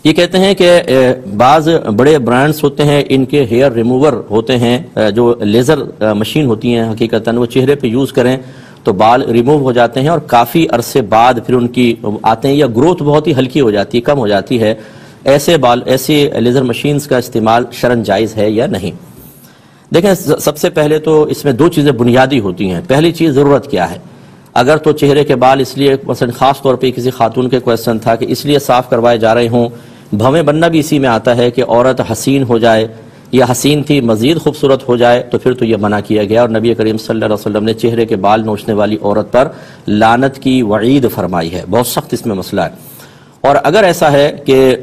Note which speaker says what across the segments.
Speaker 1: یہ کہتے ہیں کہ بعض بڑے برانڈز ہوتے ہیں، ان کے ہیئر ریموور ہوتے ہیں جو لیزر مشین ہوتی ہیں، حقیقتاً وہ چہرے پہ یوز کریں تو بال ریموو ہو جاتے ہیں اور کافی عرصے بعد پھر ان کی آتے ہیں، یا گروتھ بہت ہی ہلکی ہو جاتی ہے، کم ہو جاتی ہے۔ ایسے لیزر مشینز کا استعمال شرعاً جائز ہے یا نہیں؟ دیکھیں، سب سے پہلے تو اس میں دو چیزیں بنیادی ہوتی ہیں۔ پہلی چیز ضرورت کیا ہے؟ اگر تو چہرے کے بال اس لیے مثلا خاص طور پہ کسی خاتون کے کویسچن تھا کہ اس لیے صاف کروائے جا رہے ہوں، بھویں بننا بھی اسی میں آتا ہے کہ عورت حسین ہو جائے یا حسین تھی مزید خوبصورت ہو جائے، تو پھر تو یہ منع کیا گیا، اور نبی کریم صلی اللہ علیہ وسلم نے چہرے کے بال نوچنے والی عورت پر لعنت کی وعید فرمائی ہے، بہت سخت اس میں مسئلہ ہے۔ اور اگر ایسا ہے کہ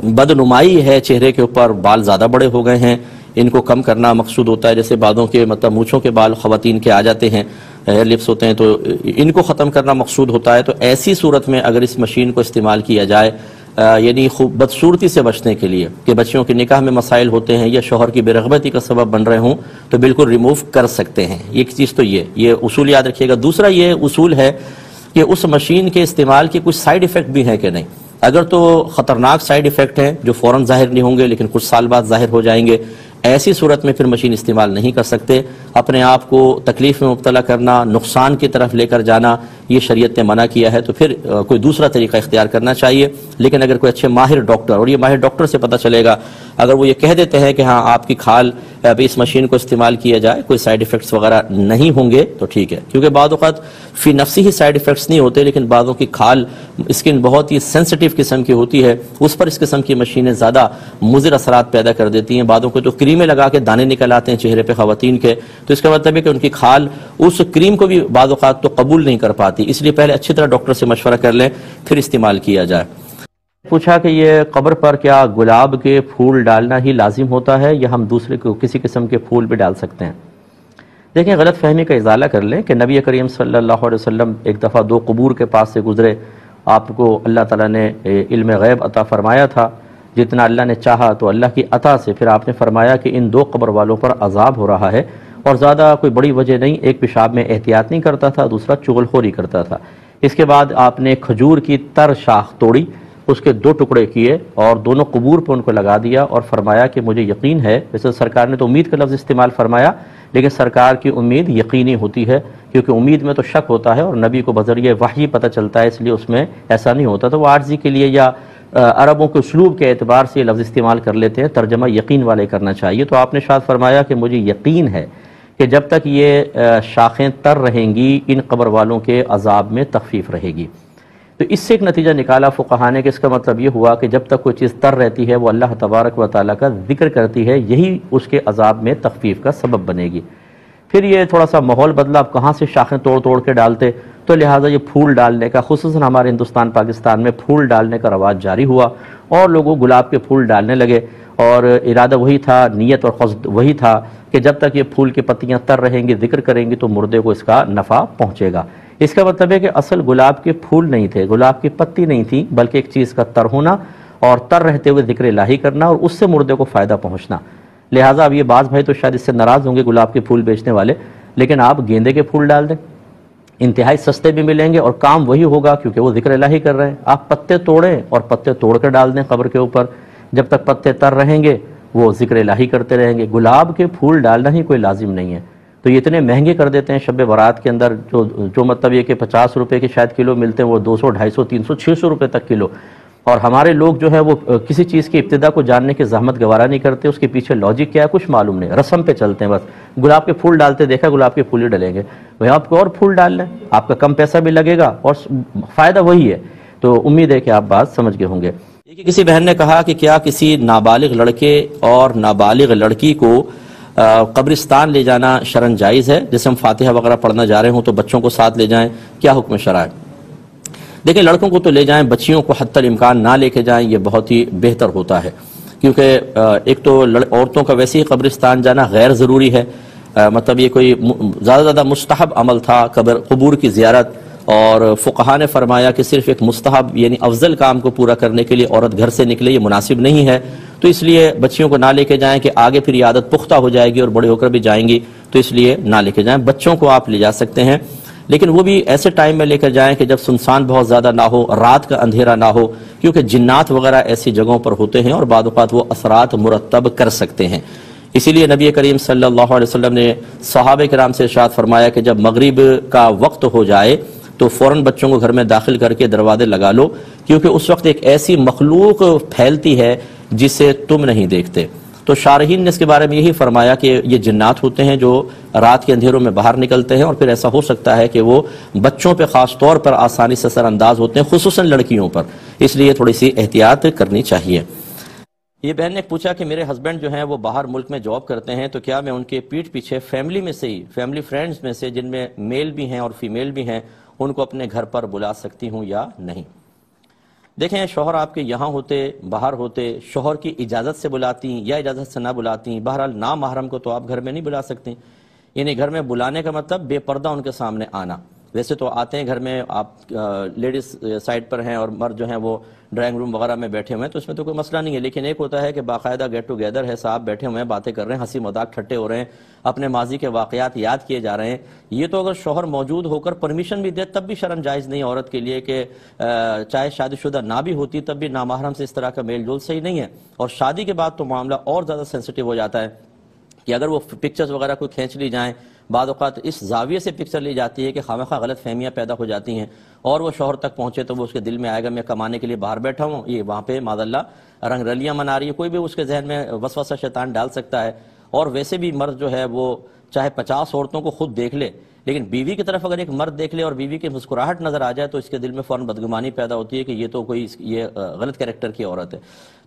Speaker 1: بدنمائی ہے، چہرے کے اوپر بال زیادہ بڑے ہو گئے ہیں، ان کو کم کرنا مقصود ہوتا ہے، جیسے بعضوں کے مطلب مونچھوں کے بال خواتین کے آ جاتے ہیں، ہیئر لپس ہوتے ہیں، تو ان کو ختم کرنا مقصود ہوتا ہے، تو ایسی صورت میں اگر اس مشین کو استعمال کیا جائے یعنی خوب بدصورتی سے بچنے کے لیے کہ بچیوں کے نکاح میں مسائل ہوتے ہیں یا شوہر کی بے رغبتی کا سبب بن رہے ہوں، تو بالکل ریموو کر سکتے ہیں۔ ایک چیز تو یہ اصول یاد رکھیے گا۔ دوسرا یہ اصول ہے کہ اس مشین کے استعمال کے کچھ سائیڈ ایفیکٹ بھی ہیں کہ نہیں۔ اگر تو خطرناک سائیڈ ایفیکٹ ہیں جو فوراً ظاہر نہیں ہوں گے لیکن کچھ سال بعد ظاہر ہو جائیں گے، ایسی صورت میں پھر مشین استعمال نہیں کر سکتے۔ اپنے آپ کو تکلیف میں مبتلا کرنا، نقصان کی طرف لے کر جانا، یہ شریعت نے منع کیا ہے، تو پھر کوئی دوسرا طریقہ اختیار کرنا چاہیے۔ لیکن اگر کوئی اچھے ماہر ڈاکٹر، اور یہ ماہر ڈاکٹر سے پتہ چلے گا، اگر وہ یہ کہہ دیتے ہیں کہ ہاں آپ کی کھال ابھی اس مشین کو استعمال کیا جائے، کوئی سائیڈ ایفیکٹس وغیرہ نہیں ہوں گے، تو ٹھیک ہے۔ کیونکہ بعض اوقات فی نفسی ہی سائیڈ ایفیکٹس نہیں ہوتے، لیکن بعضوں کی کھال اسکن بہت ہی سینسٹیو قسم کی ہوتی ہے، اس پر اس قسم کی مشینیں زیادہ مضر اثرات پیدا کر دیتی ہیں۔ بعضوں کو تو کریمیں لگا کے دانے نکل آتے ہیں چہرے پہ خواتین کے، تو اس کا مطلب ہے کہ ان کی کھال اس کریم کو بھی بعض اوقات تو قبول نہیں کر پاتی، اس لیے پہلے اچھی طرح ڈاکٹر سے مشورہ کر لیں پھر استعمال کیا جائے۔ پوچھا کہ یہ قبر پر کیا گلاب کے پھول ڈالنا ہی لازم ہوتا ہے یا ہم دوسرے کو کسی قسم کے پھول بھی ڈال سکتے ہیں؟ دیکھیں، غلط فہمی کا ازالہ کر لیں کہ نبی کریم صلی اللہ علیہ وسلم ایک دفعہ دو قبور کے پاس سے گزرے، آپ کو اللہ تعالیٰ نے علم غیب عطا فرمایا تھا، جتنا اللہ نے چاہا تو اللہ کی عطا سے پھر آپ نے فرمایا کہ ان دو قبر والوں پر عذاب ہو رہا ہے، اور زیادہ کوئی بڑی وجہ نہیں، ایک پیشاب میں احتیاط نہیں کرتا تھا، دوسرا چغل خوری کرتا تھا۔ اس کے بعد آپ نے کھجور کی تر شاخ توڑی، اس کے دو ٹکڑے کیے اور دونوں قبور پہ ان کو لگا دیا اور فرمایا کہ مجھے یقین ہے، ویسے سرکار نے تو امید کا لفظ استعمال فرمایا، لیکن سرکار کی امید یقینی ہوتی ہے، کیونکہ امید میں تو شک ہوتا ہے اور نبی کو بذریعہ وحی پتہ چلتا ہے، اس لیے اس میں ایسا نہیں ہوتا۔ تو وہ عارضی کے لیے یا عربوں کے اسلوب کے اعتبار سے یہ لفظ استعمال کر لیتے ہیں، ترجمہ یقین والے کرنا چاہیے۔ تو آپ نے شاید فرمایا کہ مجھے یقین ہے کہ جب تک یہ شاخیں تر رہیں گی ان قبر والوں کے عذاب میں تخفیف رہے گی۔ تو اس سے ایک نتیجہ نکالا فقہا نے کہ اس کا مطلب یہ ہوا کہ جب تک کوئی چیز تر رہتی ہے وہ اللہ تبارک و تعالیٰ کا ذکر کرتی ہے، یہی اس کے عذاب میں تخفیف کا سبب بنے گی۔ پھر یہ تھوڑا سا ماحول بدلا، اب کہاں سے شاخیں توڑ توڑ کے ڈالتے، تو لہٰذا یہ پھول ڈالنے کا، خصوصاً ہمارے ہندوستان پاکستان میں پھول ڈالنے کا رواج جاری ہوا اور لوگوں گلاب کے پھول ڈالنے لگے، اور ارادہ وہی تھا، نیت اور قصد وہی تھا کہ جب تک یہ پھول کی پتیاں تر رہیں گی، ذکر کریں گی، تو مردے کو اس کا نفع پہنچے گا۔ اس کا مطلب ہے کہ اصل گلاب کے پھول نہیں تھے، گلاب کی پتی نہیں تھی، بلکہ ایک چیز کا تر ہونا اور تر رہتے ہوئے ذکر الہی کرنا اور اس سے مردے کو فائدہ پہنچنا۔ لہٰذا اب یہ بعض بھائی تو شاید اس سے ناراض ہوں گے گلاب کے پھول بیچنے والے، لیکن آپ گیندے کے پھول ڈال دیں، انتہائی سستے بھی ملیں گے اور کام وہی ہوگا کیونکہ وہ ذکر الہی کر رہے ہیں۔ آپ پتے توڑیں اور پتے توڑ کر ڈال دیں قبر کے اوپر، جب تک پتے تر رہیں گے وہ ذکر الہی کرتے رہیں گے۔ گلاب کے پھول ڈالنا ہی کوئی لازم نہیں ہے، تو یہ اتنے مہنگے کر دیتے ہیں شب برات کے اندر، جو مطلب یہ کہ 50 روپے کے شاید کلو ملتے ہیں، وہ 200 250 300 600 روپے تک کلو۔ اور ہمارے لوگ جو ہے وہ کسی چیز کی ابتدا کو جاننے کی زحمت گوارا نہیں کرتے، اس کے پیچھے لاجک کیا ہے کچھ معلوم نہیں، رسم پہ چلتے ہیں، بس گلاب کے پھول ڈالتے دیکھا گلاب کے پھول ہی ڈلیں گے، وہ آپ کو اور پھول ڈال لیں، آپ کا کم پیسہ بھی لگے گا اور فائدہ وہی ہے۔ تو امید ہے کہ آپ بات سمجھ گئے ہوں گے۔ کسی بہن نے کہا کہ کیا کسی نابالغ لڑکے اور نابالغ لڑکی کو قبرستان لے جانا شرعاً جائز ہے؟ جیسے ہم فاتحہ وغیرہ پڑھنا جا رہے ہوں تو بچوں کو ساتھ لے جائیں، کیا حکم شرع ہے؟ دیکھیں، لڑکوں کو تو لے جائیں، بچیوں کو حتی الامکان نہ لے کے جائیں، یہ بہت ہی بہتر ہوتا ہے، کیونکہ ایک تو عورتوں کا ویسے ہی قبرستان جانا غیر ضروری ہے، مطلب یہ کوئی زیادہ مستحب عمل تھا قبور کی زیارت، اور فقہا نے فرمایا کہ صرف ایک مستحب یعنی افضل کام کو پورا کرنے کے لیے عورت گھر سے نکلے، یہ مناسب نہیں ہے، تو اس لیے بچیوں کو نہ لے کے جائیں کہ آگے پھر یہ عادت پختہ ہو جائے گی اور بڑے ہو کر بھی جائیں گی، تو اس لیے نہ لے کے جائیں۔ بچوں کو آپ لے جا سکتے ہیں۔ لیکن وہ بھی ایسے ٹائم میں لے کر جائیں کہ جب سنسان بہت زیادہ نہ ہو، رات کا اندھیرا نہ ہو، کیونکہ جنات وغیرہ ایسی جگہوں پر ہوتے ہیں اور بعض اوقات وہ اثرات مرتب کر سکتے ہیں۔ اسی لیے نبی کریم صلی اللہ علیہ وسلم نے صحابہ کرام سے ارشاد فرمایا کہ جب مغرب کا وقت ہو جائے تو فوراً بچوں کو گھر میں داخل کر کے دروازے لگا لو، کیونکہ اس وقت ایک ایسی مخلوق پھیلتی ہے جسے تم نہیں دیکھتے۔ تو شارحین نے اس کے بارے میں یہی فرمایا کہ یہ جنات ہوتے ہیں جو رات کے اندھیروں میں باہر نکلتے ہیں، اور پھر ایسا ہو سکتا ہے کہ وہ بچوں پہ خاص طور پر آسانی سے اثر انداز ہوتے ہیں، خصوصاً لڑکیوں پر، اس لیے تھوڑی سی احتیاط کرنی چاہیے۔ یہ بہن نے پوچھا کہ میرے ہسبینڈ جو ہیں وہ باہر ملک میں جاب کرتے ہیں، تو کیا میں ان کے پیٹھ پیچھے فیملی میں سے ہی، فیملی فرینڈز میں سے جن میں میل بھی ہیں اور فیمیل بھی ہیں، ان کو اپنے گھر پر بلا سکتی ہوں یا نہیں؟ دیکھیں، شوہر آپ کے یہاں ہوتے، باہر ہوتے، شوہر کی اجازت سے بلاتی یا اجازت سے نہ بلاتی، بہرحال نامحرم کو تو آپ گھر میں نہیں بلا سکتی۔ یعنی گھر میں بلانے کا مطلب بے پردہ ان کے سامنے آنا۔ ویسے تو آتے ہیں گھر میں، آپ لیڈیز سائڈ پر ہیں اور مرد جو ہیں وہ ڈرائنگ روم وغیرہ میں بیٹھے ہوئے ہیں، تو اس میں تو کوئی مسئلہ نہیں ہے، لیکن ایک ہوتا ہے کہ باقاعدہ گیٹ ٹوگیدر ہے، صاحب بیٹھے ہوئے ہیں، باتیں کر رہے ہیں، ہنسی مذاق ٹھٹے ہو رہے ہیں، اپنے ماضی کے واقعات یاد کیے جا رہے ہیں۔ یہ تو اگر شوہر موجود ہو کر پرمیشن بھی دے تب بھی شرم جائز نہیں عورت کے لیے، کہ چاہے شادی شدہ نہ بھی ہوتی تب بھی نامحرم سے اس طرح کا میل جول صحیح نہیں ہے۔ اور شادی کے بعد تو معاملہ اور زیادہ سینسٹیو ہو جاتا ہے کہ اگر وہ پکچرز وغیرہ کوئی کھینچ لی جائیں، بعض اوقات اس زاویے سے پکچر لی جاتی ہے کہ خامخواہ غلط فہمیاں پیدا ہو جاتی ہیں، اور وہ شوہر تک پہنچے تو وہ اس کے دل میں آئے گا میں کمانے کے لیے باہر بیٹھا ہوں، یہ وہاں پہ معاذ اللہ رنگ رلیاں منا رہی ہے، کوئی بھی اس کے ذہن میں وسوسہ شیطان ڈال سکتا ہے۔ اور ویسے بھی مرد جو ہے وہ چاہے 50 عورتوں کو خود دیکھ لے، لیکن بیوی کی طرف اگر ایک مرد دیکھ لے اور بیوی کی مسکراہٹ نظر آ جائے تو اس کے دل میں فوراً بدگمانی پیدا ہوتی ہے کہ یہ تو کوئی یہ غلط کیریکٹر کی عورت ہے۔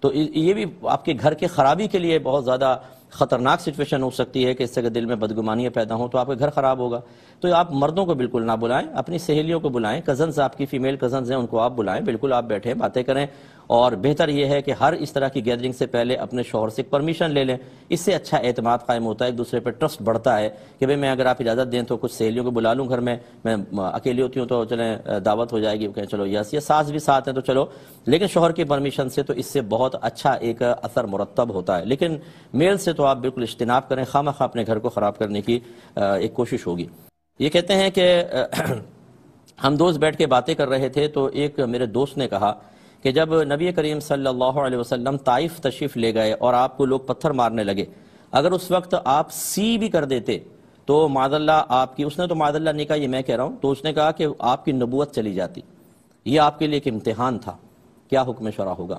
Speaker 1: تو یہ بھی آپ کے گھر کے خرابی کے لیے بہت زیادہ خطرناک سچویشن ہو سکتی ہے کہ اس سے دل میں بدگمانیاں پیدا ہوں تو آپ کے گھر خراب ہوگا۔ تو آپ مردوں کو بالکل نہ بلائیں، اپنی سہیلیوں کو بلائیں، کزنز آپ کی فیمیل کزنز ہیں ان کو آپ بلائیں، بالکل آپ بیٹھیں باتیں کریں، اور بہتر یہ ہے کہ ہر اس طرح کی گیدرنگ سے پہلے اپنے شوہر سے پرمیشن لے لیں، اس سے اچھا اعتماد قائم ہوتا ہے، ایک دوسرے پہ ٹرسٹ بڑھتا ہے کہ بھئی میں اگر آپ اجازت دیں تو کچھ سہیلیوں کو بلا لوں گھر میں اکیلی ہوتی ہوں تو چلیں دعوت ہو جائے گی، کہیں چلو یس، یا ساس بھی ساتھ ہیں تو چلو، لیکن شوہر کی پرمیشن سے تو اس سے بہت اچھا ایک اثر مرتب ہوتا ہے۔ لیکن میل سے تو آپ بالکل اجتناب کریں، خواہ اپنے گھر کو خراب کرنے کی ایک کوشش ہوگی۔ یہ کہتے ہیں کہ ہم دوست بیٹھ کے باتیں کر رہے تھے تو ایک میرے دوست نے کہا کہ جب نبی کریم صلی اللہ علیہ وسلم طائف تشریف لے گئے اور آپ کو لوگ پتھر مارنے لگے، اگر اس وقت آپ سی بھی کر دیتے تو معاذ اللہ آپ کی، اس نے تو معاذ اللہ نہیں کہا، یہ میں کہہ رہا ہوں، تو اس نے کہا کہ آپ کی نبوت چلی جاتی، یہ آپ کے لیے ایک امتحان تھا، کیا حکم شرع ہوگا؟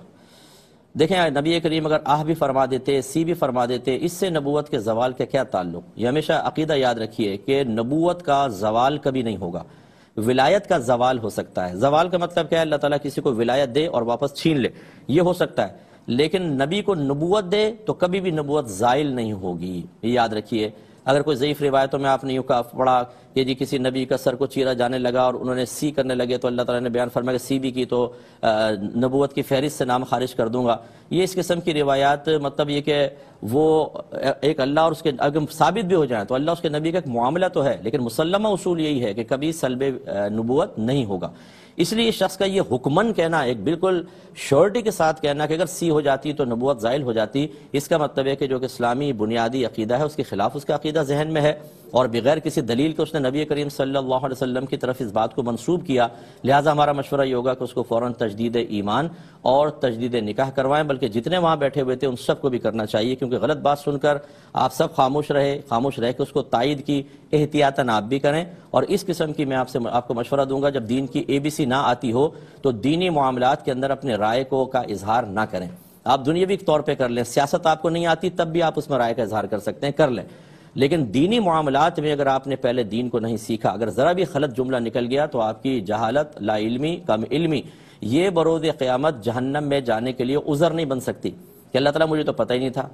Speaker 1: دیکھیں نبی کریم اگر آہ بھی فرما دیتے، سی بھی فرما دیتے، اس سے نبوت کے زوال کا کیا تعلق؟ یہ ہمیشہ عقیدہ یاد رکھیے کہ نبوت کا زوال کبھی نہیں ہوگا، ولایت کا زوال ہو سکتا ہے۔ زوال کا مطلب کیا ہے؟ اللہ تعالیٰ کسی کو ولایت دے اور واپس چھین لے، یہ ہو سکتا ہے، لیکن نبی کو نبوت دے تو کبھی بھی نبوت زائل نہیں ہوگی، یہ یاد رکھیے۔ اگر کوئی ضعیف روایتوں میں آپ نے یوں پڑھا کہ جی کسی نبی کا سر کو چیرا جانے لگا اور انہوں نے سی کرنے لگے تو اللہ تعالیٰ نے بیان فرمایا کہ سی بھی کی تو نبوت کی فہرست سے نام خارج کر دوں گا، یہ اس قسم کی روایات مطلب یہ کہ وہ ایک اللہ اور اس کے اگر ثابت بھی ہو جائیں تو اللہ اس کے نبی کا ایک معاملہ تو ہے، لیکن مسلمہ اصول یہی ہے کہ کبھی سلب نبوت نہیں ہوگا۔ اس لیے شخص کا یہ حکمن کہنا، ایک بالکل شورٹی کے ساتھ کہنا کہ اگر سی ہو جاتی تو نبوت زائل ہو جاتی، اس کا مطلب ہے کہ جو کہ اسلامی بنیادی عقیدہ ہے اس کے خلاف اس کا عقیدہ ذہن میں ہے، اور بغیر کسی دلیل کے اس نے نبی کریم صلی اللہ علیہ وسلم کی طرف اس بات کو منسوب کیا۔ لہٰذا ہمارا مشورہ یہ ہوگا کہ اس کو فوراً تجدید ایمان اور تجدید نکاح کروائیں، بلکہ جتنے وہاں بیٹھے ہوئے تھے ان سب کو بھی کرنا چاہیے، کیونکہ غلط بات سن کر آپ سب خاموش رہ کے اس کو تائید کی، احتیاطاً آپ بھی کریں۔ اور اس قسم کی میں آپ کو مشورہ دوں گا، جب دین کی ABC نہ آتی ہو تو دینی معاملات کے اندر اپنے رائے کو کا اظہار نہ کریں۔ آپ دنیاوی طور پہ کر لیں، سیاست آپ کو نہیں آتی تب بھی آپ اس میں رائے کا اظہار کر سکتے ہیں، کر لیں، لیکن دینی معاملات میں اگر آپ نے پہلے دین کو نہیں سیکھا، اگر ذرا بھی غلط جملہ نکل گیا تو آپ کی جہالت، لا علمی، کم علمی، یہ بروز قیامت جہنم میں جانے کے لیے عذر نہیں بن سکتی کہ اللہ تعالیٰ مجھے تو پتہ ہی نہیں تھا۔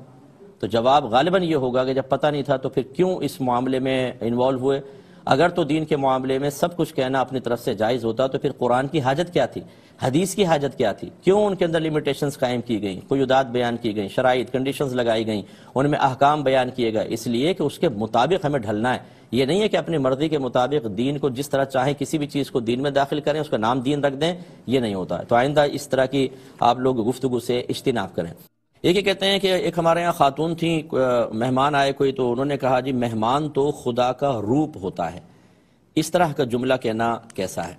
Speaker 1: تو جواب غالباً یہ ہوگا کہ جب پتہ نہیں تھا تو پھر کیوں اس معاملے میں انوالو ہوئے؟ اگر تو دین کے معاملے میں سب کچھ کہنا اپنی طرف سے جائز ہوتا تو پھر قرآن کی حاجت کیا تھی؟ حدیث کی حاجت کیا تھی؟ کیوں ان کے اندر لیمیٹیشنز قائم کی گئیں، قیودات بیان کی گئیں، شرائط، کنڈیشنز لگائی گئیں، ان میں احکام بیان کیے گئے؟ اس لیے کہ اس کے مطابق ہمیں ڈھلنا ہے، یہ نہیں ہے کہ اپنی مرضی کے مطابق دین کو جس طرح چاہیں کسی بھی چیز کو دین میں داخل کریں، اس کا نام دین رکھ دیں، یہ نہیں ہوتا ہے۔ تو آئندہ اس طرح کی آپ لوگ گفتگو سے اجتناب کریں۔ ایک یہ کہتے ہیں کہ ایک ہمارے یہاں خاتون تھیں، مہمان آئے کوئی، تو انہوں نے کہا جی مہمان تو خدا کا روپ ہوتا ہے، اس طرح کا جملہ کہنا کیسا ہے؟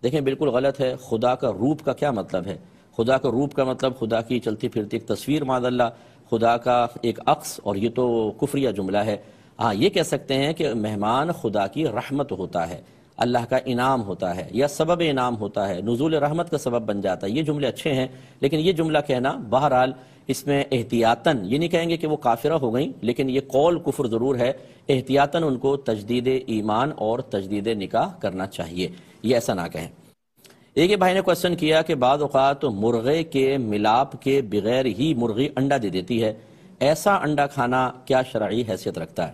Speaker 1: دیکھیں بالکل غلط ہے. خدا کا روپ کا کیا مطلب ہے؟ خدا کا روپ کا مطلب خدا کی چلتی پھرتی ایک تصویر معاذ اللہ، خدا کا ایک عکس، اور یہ تو کفریہ جملہ ہے. ہاں یہ کہہ سکتے ہیں کہ مہمان خدا کی رحمت ہوتا ہے، اللہ کا انعام ہوتا ہے، یا سبب انعام ہوتا ہے، نزول رحمت کا سبب بن جاتا ہے. یہ جملے اچھے ہیں، لیکن یہ جملہ کہنا بہرحال اس میں احتیاطاً، یہ نہیں کہیں گے کہ وہ کافرہ ہو گئیں، لیکن یہ قول کفر ضرور ہے. احتیاطاً ان کو تجدید ایمان اور تجدید نکاح کرنا چاہیے، یہ ایسا نہ کہیں. ایک بھائی نے کوشچن کیا کہ بعض اوقات مرغے کے ملاپ کے بغیر ہی مرغی انڈا دے دیتی ہے، ایسا انڈا کھانا کیا شرعی حیثیت رکھتا ہے؟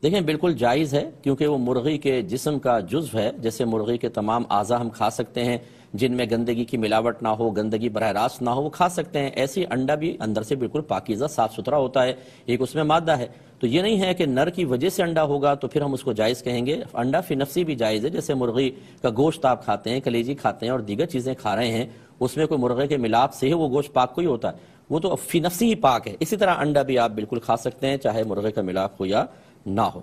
Speaker 1: دیکھیں بالکل جائز ہے، کیونکہ وہ مرغی کے جسم کا جزو ہے. جیسے مرغی کے تمام اعضاء ہم کھا سکتے ہیں جن میں گندگی کی ملاوٹ نہ ہو، گندگی براہ راست نہ ہو، وہ کھا سکتے ہیں. ایسی انڈا بھی اندر سے بالکل پاکیزہ صاف ستھرا ہوتا ہے، ایک اس میں مادہ ہے. تو یہ نہیں ہے کہ نر کی وجہ سے انڈا ہوگا تو پھر ہم اس کو جائز کہیں گے. انڈا فی نفسی بھی جائز ہے. جیسے مرغی کا گوشت آپ کھاتے ہیں، کلیجی کھاتے ہیں اور دیگر چیزیں کھا رہے ہیں، اس میں کوئی مرغے کے ملاپ سے ہی وہ گوشت پاک کوئی ہوتا ہے، وہ تو فی نفسی ہی پاک ہے. اسی طرح انڈا بھی آپ بالکل کھا سکتے ہیں چاہے مرغے کا ملاپ ہو یا نہ ہو.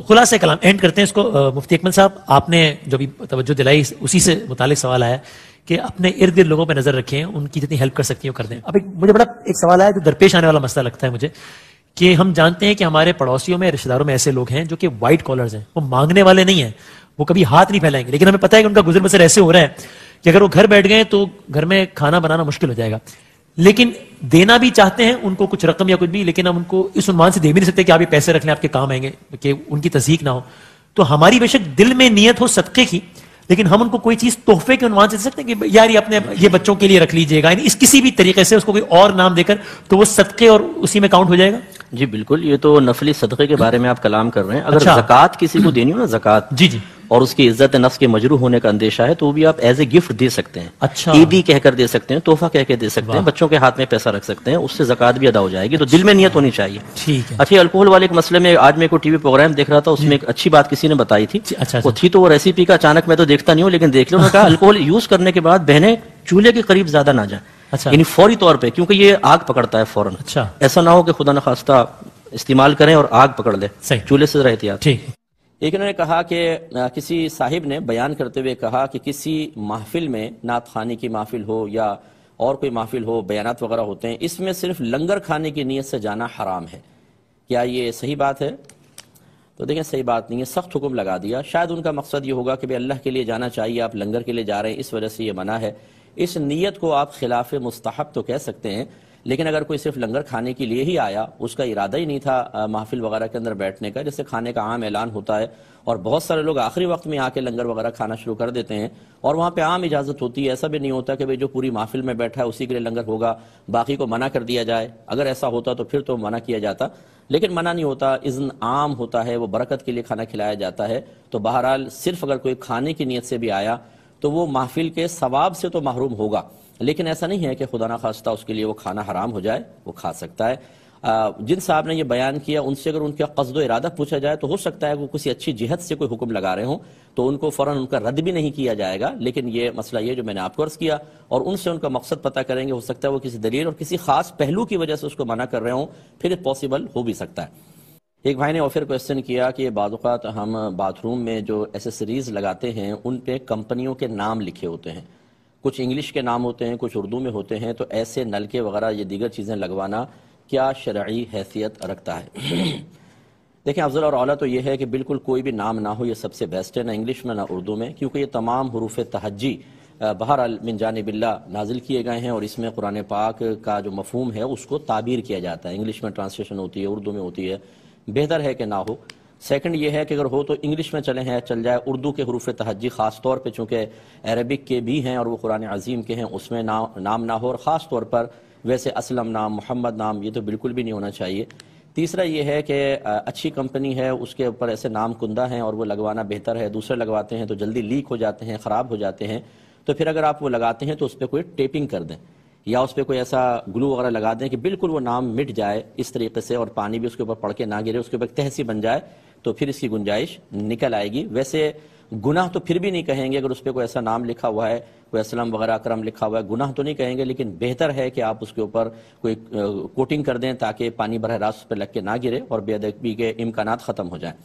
Speaker 2: خلاصہ کلام اینڈ کرتے ہیں اس کو. مفتی اکمل صاحب، آپ نے جو بھی توجہ دلائی اسی سے متعلق سوال آیا کہ اپنے ارد گرد لوگوں پہ نظر رکھیں، ان کی جتنی ہیلپ کر سکتی ہیں وہ کر دیں. اب مجھے بڑا ایک سوال آیا جو درپیش آنے والا مسئلہ لگتا ہے مجھے، کہ ہم جانتے ہیں کہ ہمارے پڑوسیوں میں، رشتہ داروں میں ایسے لوگ ہیں جو کہ وائٹ کالرز ہیں، وہ مانگنے والے نہیں ہیں، وہ کبھی ہاتھ نہیں پھیلائیں گے، لیکن ہمیں پتہ ہے کہ ان کا گزر بسر ایسے ہو رہا ہے کہ اگر وہ گھر بیٹھ گئے تو گھر میں کھانا بنانا مشکل ہو جائے گا. لیکن دینا بھی چاہتے ہیں ان کو کچھ رقم یا کچھ بھی، لیکن ہم ان کو اس عنوان سے دے بھی نہیں سکتے کہ آپ یہ پیسے رکھ لیں، آپ کے کام آئیں گے، کہ ان کی تصدیق نہ ہو. تو ہماری بے شک دل میں نیت ہو صدقے کی، لیکن ہم ان کو کوئی چیز تحفے کے عنوان سے دے سکتے ہیں کہ یار یہ اپنے یہ بچوں کے لیے رکھ لیجئے گا، یعنی اس کسی بھی طریقے سے اس کو کوئی اور نام دے کر، تو وہ صدقے اور اسی میں کاؤنٹ ہو جائے گا؟
Speaker 1: جی بالکل، یہ تو نفلی صدقے کے بارے میں آپ کلام کر رہے ہیں. اگر زکوٰۃ کسی کو دینی ہو نا، زکوٰۃ،
Speaker 2: جی جی،
Speaker 1: اور اس کی عزت نفس کے مجروح ہونے کا اندیشہ ہے تو وہ بھی آپ ایز اے گفٹ دے سکتے ہیں.
Speaker 2: اچھا،
Speaker 1: عیدی کہہ کر دے سکتے ہیں، تحفہ کہہ کے دے سکتے ہیں، بچوں کے ہاتھ میں پیسہ رکھ سکتے ہیں، اس سے زکوٰۃ بھی ادا ہو جائے گی. تو دل میں نیت ہونی چاہیے.
Speaker 2: ٹھیک ہے.
Speaker 1: اچھا، الکوہل والے کے مسئلے میں آج میں کوئی ٹی وی پروگرام دیکھ رہا تھا، اس میں ایک اچھی بات کسی نے بتائی تھی. وہ تھی تو وہ ریسیپی کا، اچانک میں تو دیکھتا نہیں ہوں لیکن دیکھ لو، انہوں نے کہا الکوہل یوز کرنے کے بعد بہنیں چولہے کے قریب زیادہ نہ جائیں، یعنی فوری طور پہ، کیونکہ یہ آگ پکڑتا ہے فوراً.
Speaker 2: اچھا،
Speaker 1: ایسا نہ ہو کہ خدا نخواستہ استعمال کریں اور آگ پکڑ لے. چولہے سے ذرا احتیاط.
Speaker 2: ٹھیک.
Speaker 1: ایک انہوں نے کہا کہ کسی صاحب نے بیان کرتے ہوئے کہا کہ کسی محفل میں، نعت خوانی کی محفل ہو یا اور کوئی محفل ہو، بیانات وغیرہ ہوتے ہیں، اس میں صرف لنگر کھانے کی نیت سے جانا حرام ہے، کیا یہ صحیح بات ہے؟ تو دیکھیں صحیح بات نہیں ہے، سخت حکم لگا دیا. شاید ان کا مقصد یہ ہوگا کہ بھئی اللہ کے لیے جانا چاہیے، آپ لنگر کے لیے جا رہے ہیں، اس وجہ سے یہ منع ہے. اس نیت کو آپ خلاف مستحب تو کہہ سکتے ہیں، لیکن اگر کوئی صرف لنگر کھانے کے لیے ہی آیا، اس کا ارادہ ہی نہیں تھا محفل وغیرہ کے اندر بیٹھنے کا، جیسے کھانے کا عام اعلان ہوتا ہے اور بہت سارے لوگ آخری وقت میں آ کے لنگر وغیرہ کھانا شروع کر دیتے ہیں اور وہاں پہ عام اجازت ہوتی ہے. ایسا بھی نہیں ہوتا کہ جو پوری محفل میں بیٹھا ہے اسی کے لیے لنگر ہوگا، باقی کو منع کر دیا جائے. اگر ایسا ہوتا تو پھر تو منع کیا جاتا، لیکن منع نہیں ہوتا، اذن عام ہوتا ہے، وہ برکت کے لیے کھانا کھلایا جاتا ہے. تو بہرحال صرف اگر کوئی کھانے کی نیت سے بھی آیا تو وہ محفل کے ثواب سے تو محروم ہوگا، لیکن ایسا نہیں ہے کہ خدا نخواستہ اس کے لیے وہ کھانا حرام ہو جائے، وہ کھا سکتا ہے. جن صاحب نے یہ بیان کیا ان سے اگر ان کا قصد و ارادہ پوچھا جائے تو ہو سکتا ہے وہ کسی اچھی جہت سے کوئی حکم لگا رہے ہوں تو ان کو فوراً ان کا رد بھی نہیں کیا جائے گا. لیکن یہ مسئلہ یہ جو میں نے آپ کو عرض کیا اور ان سے ان کا مقصد پتہ کریں گے، ہو سکتا ہے وہ کسی دلیل اور کسی خاص پہلو کی وجہ سے اس کو منع کر رہے ہوں، پھر پاسبل ہو بھی سکتا ہے. ایک بھائی نے آفر کویسچن کیا کہ بعض اوقات ہم باتھ روم میں جو ایسیسریز لگاتے ہیں ان پہ کمپنیوں کے نام لکھے ہوتے ہیں، کچھ انگلش کے نام ہوتے ہیں، کچھ اردو میں ہوتے ہیں، تو ایسے نلکے وغیرہ یہ دیگر چیزیں لگوانا کیا شرعی حیثیت رکھتا ہے؟ دیکھیں افضل اور اعلیٰ تو یہ ہے کہ بالکل کوئی بھی نام نہ ہو، یہ سب سے بیسٹ ہے، نہ انگلش میں نہ اردو میں، کیونکہ یہ تمام حروف تہجی بہرحال من جانب اللہ نازل کیے گئے ہیں اور اس میں قرآن پاک کا جو مفہوم ہے اس کو تعبیر کیا جاتا ہے. انگلش میں ٹرانسلیشن ہوتی ہے، اردو میں ہوتی ہے، بہتر ہے کہ نہ ہو. سیکنڈ یہ ہے کہ اگر ہو تو انگلش میں چل جائے، اردو کے حروف تہجی خاص طور پہ چونکہ عربک کے بھی ہیں اور وہ قرآن عظیم کے ہیں، اس میں نام نہ ہو، اور خاص طور پر ویسے اسلم نام، محمد نام، یہ تو بالکل بھی نہیں ہونا چاہیے. تیسرا یہ ہے کہ اچھی کمپنی ہے اس کے اوپر ایسے نام کندہ ہیں اور وہ لگوانا بہتر ہے. دوسرے لگواتے ہیں تو جلدی لیک ہو جاتے ہیں، خراب ہو جاتے ہیں، تو پھر اگر آپ وہ لگاتے ہیں تو اس پہ کوئی ٹیپنگ کر دیں یا اس پہ کوئی ایسا گلو وغیرہ لگا دیں کہ بالکل وہ نام مٹ جائے اس طریقے سے اور پانی بھی اس کے اوپر پڑ کے نہ گرے، اس کے اوپر تہہ سی بن جائے تو پھر اس کی گنجائش نکل آئے گی. ویسے گناہ تو پھر بھی نہیں کہیں گے اگر اس پہ کوئی ایسا نام لکھا ہوا ہے، کوئی اسلم وغیرہ اکرم لکھا ہوا ہے، گناہ تو نہیں کہیں گے، لیکن بہتر ہے کہ آپ اس کے اوپر کوئی کوٹنگ کر دیں تاکہ پانی براہ راست اس پہ لگ کے نہ گرے اور بے ادبی کے امکانات ختم ہو جائیں.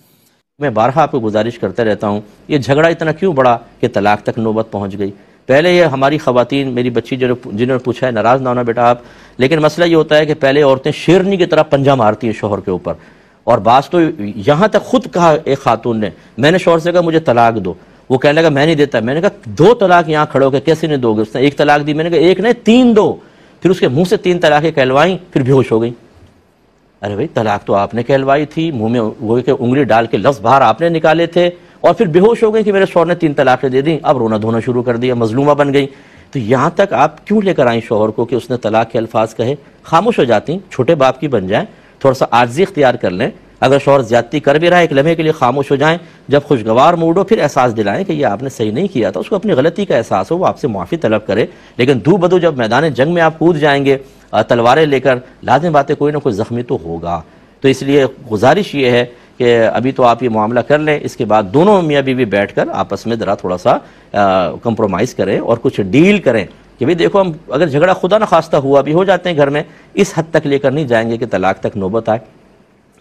Speaker 1: میں بارہا آپ کو گزارش کرتا رہتا ہوں، یہ جھگڑا اتنا کیوں بڑا کہ طلاق تک نوبت پہنچ گئی؟ پہلے یہ ہماری خواتین، میری بچی جنہوں نے پوچھا ہے، ناراض نہ ہونا بیٹا آپ، لیکن مسئلہ یہ ہوتا ہے کہ پہلے عورتیں شیرنی کی طرح پنجہ مارتی ہیں شوہر کے اوپر، اور بعض تو یہاں تک خود کہا ایک خاتون نے، میں نے شوہر سے کہا مجھے طلاق دو، وہ کہنے لگا میں نہیں دیتا، میں نے کہا 2 طلاق یہاں کھڑے ہو کے کیسے نہیں دو گے؟ اس نے 1 طلاق دی، میں نے کہا 1 نہیں 3 دو، پھر اس کے منہ سے 3 طلاقیں کہلوائیں، پھر بے ہوش ہو گئی۔ ارے بھائی طلاق تو آپ نے کہلوائی تھی، منہ میں وہ کہ انگلی ڈال کے لفظ باہر آپ نے نکالے تھے، اور پھر بے ہوش ہو گئی کہ میرے شوہر نے 3 طلاقیں دے دیں، اب رونا دھونا شروع کر دیا، مظلومہ بن گئی۔ تو یہاں تک آپ کیوں لے کر آئیں شوہر کو کہ اس نے طلاق کے الفاظ کہے؟ خاموش ہو جاتی، چھوٹے باپ کی بن جائیں، تھوڑا سا عاجزی اختیار کر لیں، اگر شوہر زیادتی کر بھی رہا ہے 1 لمحے کے لیے خاموش ہو جائیں، جب خوشگوار موڈ ہو پھر احساس دلائیں کہ یہ آپ نے صحیح نہیں کیا تھا، اس کو اپنی غلطی کا احساس ہو، وہ آپ سے معافی طلب کرے۔ لیکن دو بدو جب میدان جنگ میں آپ کود جائیں گے تلواریں لے کر، لازم بات ہے کوئی نہ کوئی زخمی تو ہوگا۔ تو اس لیے گزارش یہ ہے کہ ابھی تو آپ یہ معاملہ کر لیں، اس کے بعد دونوں میاں بیوی بیٹھ کر آپس میں ذرا تھوڑا سا کمپرومائز کریں اور کچھ ڈیل کریں کہ بھئی دیکھو ہم اگر جھگڑا خدا نہ خواستہ ہوا بھی ہو جاتے ہیں گھر میں، اس حد تک لے کر نہیں جائیں گے کہ طلاق تک نوبت آئے،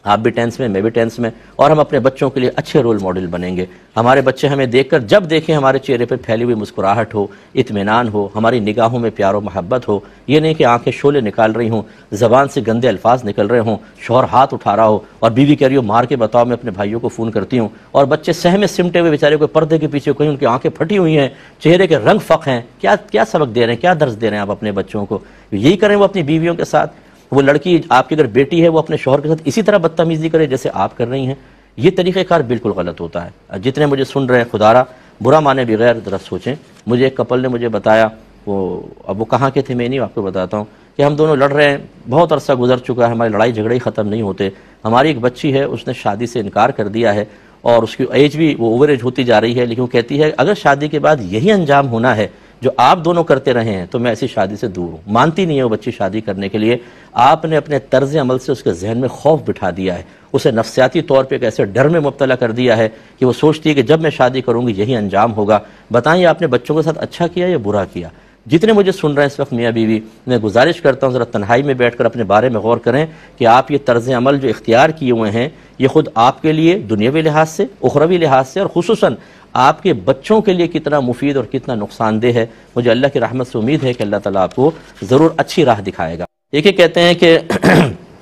Speaker 1: آپ بھی ٹینس میں، میں بھی ٹینس میں، اور ہم اپنے بچوں کے لیے اچھے رول ماڈل بنیں گے۔ ہمارے بچے ہمیں دیکھ کر جب دیکھیں ہمارے چہرے پہ پھیلی ہوئی مسکراہٹ ہو، اطمینان ہو، ہماری نگاہوں میں پیار و محبت ہو، یہ نہیں کہ آنکھیں شعلے نکال رہی ہوں، زبان سے گندے الفاظ نکل رہے ہوں، شوہر ہاتھ اٹھا رہا ہو اور بیوی کہہ رہی ہو مار کے بتاؤ میں اپنے بھائیوں کو فون کرتی ہوں، اور بچے سہمے سمٹے ہوئے بیچارے کوئی پردے کے پیچھے، کہیں ان کی آنکھیں پھٹی ہوئی ہیں، چہرے کے رنگ فق ہیں، کیا سبق دے رہے ہیں، کیا درس دے رہے ہیں آپ اپنے بچوں کو؟ یہی کریں وہ اپنی بیویوں کے ساتھ۔ وہ لڑکی آپ کی اگر بیٹی ہے وہ اپنے شوہر کے ساتھ اسی طرح بدتمیزی کرے جیسے آپ کر رہی ہیں، یہ طریقہ کار بالکل غلط ہوتا ہے۔ جتنے مجھے سن رہے ہیں خدا را برا مانے بغیر ذرا سوچیں۔ مجھے ایک کپل نے مجھے بتایا، اب وہ کہاں کے تھے میں نہیں آپ کو بتاتا ہوں، کہ ہم دونوں لڑ رہے ہیں، بہت عرصہ گزر چکا ہے، ہماری لڑائی جھگڑے ہی ختم نہیں ہوتے، ہماری ایک بچی ہے اس نے شادی سے انکار کر دیا ہے، اور اس کی ایج بھی وہ اوور ایج ہوتی جا رہی ہے، لیکن وہ کہتی ہے اگر شادی کے بعد یہی انجام ہونا ہے جو آپ دونوں کرتے رہے ہیں تو میں ایسی شادی سے دور ہوں۔ مانتی نہیں ہے وہ بچی شادی کرنے کے لیے۔ آپ نے اپنے طرز عمل سے اس کے ذہن میں خوف بٹھا دیا ہے، اسے نفسیاتی طور پہ ایک ایسے ڈر میں مبتلا کر دیا ہے کہ وہ سوچتی ہے کہ جب میں شادی کروں گی یہی انجام ہوگا۔ بتائیں آپ نے بچوں کے ساتھ اچھا کیا یا برا کیا؟ جتنے مجھے سن رہے ہیں اس وقت میاں بیوی، میں گزارش کرتا ہوں ذرا تنہائی میں بیٹھ کر اپنے بارے میں غور کریں کہ آپ یہ طرز عمل جو اختیار کیے ہوئے ہیں یہ خود آپ کے لیے دنیاوی لحاظ سے، اخروی لحاظ سے، اور خصوصاً آپ کے بچوں کے لیے کتنا مفید اور کتنا نقصان دہ ہے۔ مجھے اللہ کی رحمت سے امید ہے کہ اللہ تعالیٰ آپ کو ضرور اچھی راہ دکھائے گا۔ ایک کہتے ہیں کہ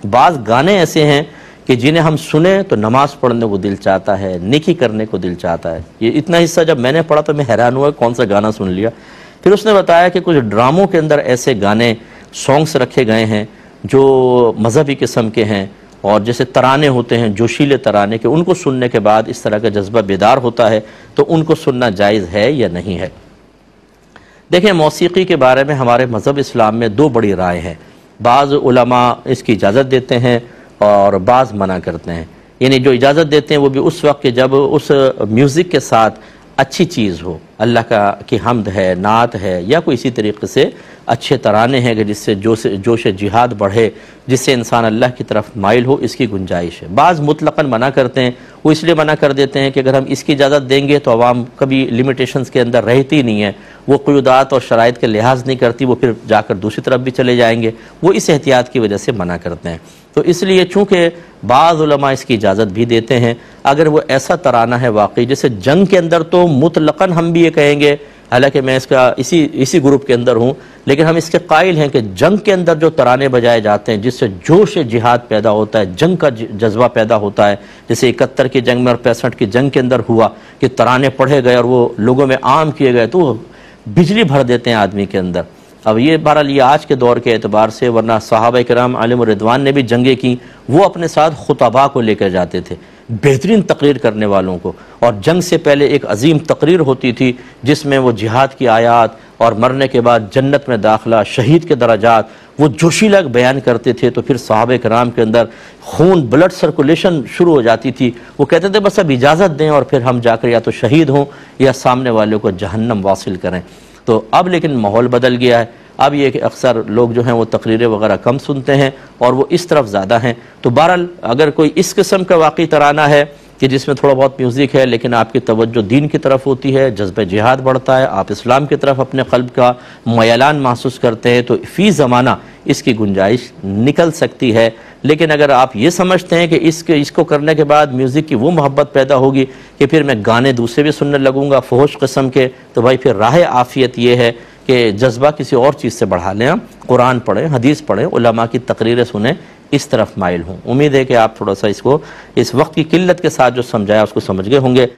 Speaker 1: بعض گانے ایسے ہیں کہ جنہیں ہم سنیں تو نماز پڑھنے کو دل چاہتا ہے، نیکی کرنے کو دل چاہتا ہے۔ یہ اتنا حصہ جب میں نے پڑھا تو میں حیران ہوا کون سا گانا سن لیا۔ پھر اس نے بتایا کہ کچھ ڈراموں کے اندر ایسے گانے سانگس رکھے گئے ہیں جو مذہبی قسم کے ہیں، اور جیسے ترانے ہوتے ہیں جوشیلے ترانے کے، ان کو سننے کے بعد اس طرح کا جذبہ بیدار ہوتا ہے، تو ان کو سننا جائز ہے یا نہیں ہے؟ دیکھیں موسیقی کے بارے میں ہمارے مذہب اسلام میں 2 بڑی رائے ہیں۔ بعض علماء اس کی اجازت دیتے ہیں اور بعض منع کرتے ہیں۔ یعنی جو اجازت دیتے ہیں وہ بھی اس وقت کہ جب اس میوزک کے ساتھ اچھی چیز ہو، اللہ کی حمد ہے، نعت ہے، یا کوئی اسی طریقے سے اچھے ترانے ہیں کہ جس سے جوش جہاد بڑھے، جس سے انسان اللہ کی طرف مائل ہو، اس کی گنجائش ہے۔ بعض مطلقاً منع کرتے ہیں، وہ اس لیے منع کر دیتے ہیں کہ اگر ہم اس کی اجازت دیں گے تو عوام کبھی لیمیٹیشنز کے اندر رہتی نہیں ہے، وہ قیودات اور شرائط کے لحاظ نہیں کرتی، وہ پھر جا کر دوسری طرف بھی چلے جائیں گے، وہ اس احتیاط کی وجہ سے منع کرتے ہیں۔ تو اس لیے چونکہ بعض علماء اس کی اجازت بھی دیتے ہیں، اگر وہ ایسا ترانہ ہے واقعی، جیسے جنگ کے اندر تو مطلقاً ہم بھی یہ کہیں گے، حالانکہ میں اس کا اسی گروپ کے اندر ہوں، لیکن ہم اس کے قائل ہیں کہ جنگ کے اندر جو ترانے بجائے جاتے ہیں جس سے جوش جہاد پیدا ہوتا ہے، جنگ کا جذبہ پیدا ہوتا ہے، جیسے 71 کی جنگ میں اور 65 کی جنگ کے اندر ہوا کہ ترانے پڑھے گئے اور وہ لوگوں میں عام کیے گئے، تو وہ بجلی بھر دیتے ہیں آدمی کے اندر۔ اب یہ بہرحال یہ آج کے دور کے اعتبار سے، ورنہ صحابہ کرام علیہم الرضوان نے بھی جنگیں کی، وہ اپنے ساتھ خطباء کو لے کر جاتے تھے، بہترین تقریر کرنے والوں کو، اور جنگ سے پہلے ایک عظیم تقریر ہوتی تھی جس میں وہ جہاد کی آیات اور مرنے کے بعد جنت میں داخلہ، شہید کے درجات وہ جوشیلا بیان کرتے تھے۔ تو پھر صحابہ کرام کے اندر خون، بلڈ سرکولیشن شروع ہو جاتی تھی، وہ کہتے تھے بس اب اجازت دیں اور پھر ہم جا کر یا تو شہید ہوں یا سامنے والوں کو جہنم واصل کریں۔ تو اب لیکن ماحول بدل گیا ہے، اب یہ کہ اکثر لوگ جو ہیں وہ تقریریں وغیرہ کم سنتے ہیں اور وہ اس طرف زیادہ ہیں۔ تو بہرحال اگر کوئی اس قسم کا واقعی ترانہ ہے کہ جس میں تھوڑا بہت میوزک ہے لیکن آپ کی توجہ دین کی طرف ہوتی ہے، جذبہ جہاد بڑھتا ہے، آپ اسلام کی طرف اپنے قلب کا میلان محسوس کرتے ہیں، تو فی زمانہ اس کی گنجائش نکل سکتی ہے، لیکن اگر آپ یہ سمجھتے ہیں کہ اس کو کرنے کے بعد میوزک کی وہ محبت پیدا ہوگی کہ پھر میں گانے دوسرے بھی سننے لگوں گا فحش قسم کے، تو بھائی پھر راہ عافیت یہ ہے کہ جذبہ کسی اور چیز سے بڑھا لیں، قرآن پڑھیں، حدیث پڑھیں، علماء کی تقریریں سنیں، اس طرف مائل ہوں۔ امید ہے کہ آپ تھوڑا سا اس کو اس وقت کی قلت کے ساتھ جو سمجھایا اس کو سمجھ گئے ہوں گے۔